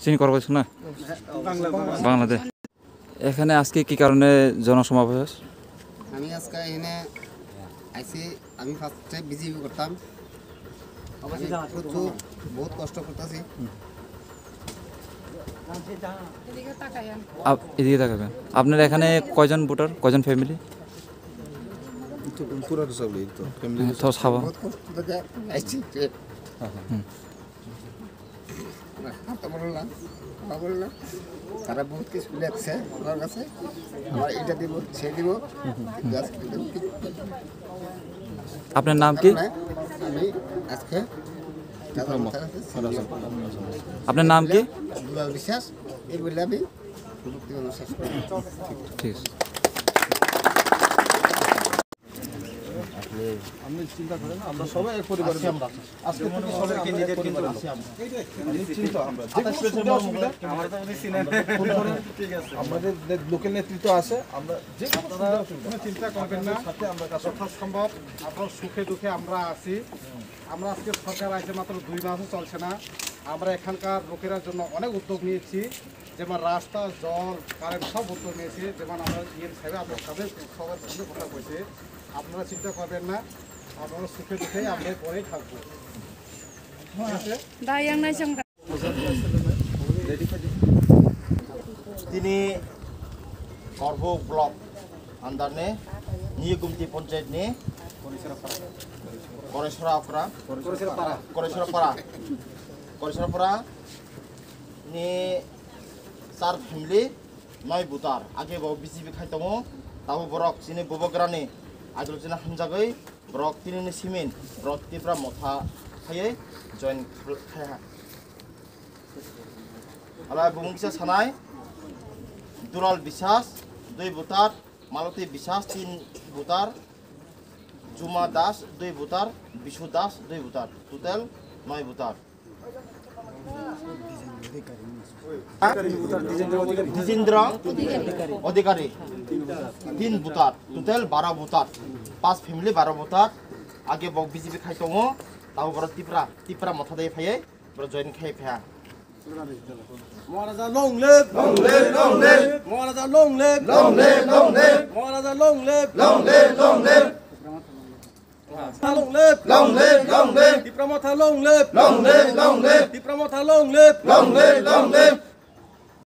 চিনি কর্পোরেশন না বাংলাদেশ। এখানে আজকে কি কারণে জনসমাবেশ? আমি আজকে এখানে আইসি। আমি ফার্স্টে বিজেপি করতাম, প্রচুর বহুত কষ্ট করতেছি। এদিকে তাকাবেন। আপনার এখানে কয়জন ভোটার, কয়জন ফ্যামিলি? তো সাবা বহুত কষ্ট থেকে আইসি। তারা বহুত কিছু লেখছে আমার কাছে, আমার এটা দিব সে দিব। আপনার নাম কি? আমি আজকে আপনার নাম কি? দুলাল বিশ্বাস। এই বলে আমি শেষ করি। ঠিক আছে। আপনি চিন্তা করেন, আমরা সবাই এক পরিবারের আমরা আজকে থেকে সবাইকে নিজের কিন্তু নিশ্চিন্ত আমরা আমাদের লোকাল নেতৃত্ব আছে, আমরা যে কোনো চিন্তা করবেন না, সাথে আমরা সম্ভব আপনার সুখে দুঃখে আমরা আছি। আমরা আজকে সরকার আসে মাত্র 2 মাসও চলছে না, আমরা এখানকার লোকেরা জন্য অনেক উদ্যোগ নিয়েছি, যেমন রাস্তা, জল, কারেন্ট সব উদ্যোগ নিয়েছি। যেমন আমরা ইয়ে হিসাবে আপনার সবাই সবার সঙ্গে কথা বলছি। আপনারা চিন্তা করবেন না, আপনারা সুখে দুঃখে আমরা পরেই থাকবো। তিনি গর্ভ ব্লক अंदर ने निये गुमती पंचायत ने करेसरापारा ने 4 फैमिली 9 बुतार आगे बाव बीजेपी खाइतमो ताबो बरक सिने बबग्राने आगलजना हामजागै ब्रक तिनिने सिमेन्ट ब्रक तिफ्रा मथा खायै जइन खाया अला बुमुंगसा सानाय दुलाल विश्वास 2 बुतार मालती विश्वास 3 बुतार जुमा दास 2 बुतार विशु दास 2 बुतार टोटल 9 बुतार दिजेंद्र अधिकारी 3 बुतार टोटल 12 बुतार 5 फैमिली 12 बुतार आगे बक बीजेपी खाइतमो ताव बर तिप्रा मथा दे फायै बर जइन खाइ फया महाराजा long live महाराजा long live महाराजा long live long live Tipramotha long live Tipramotha long live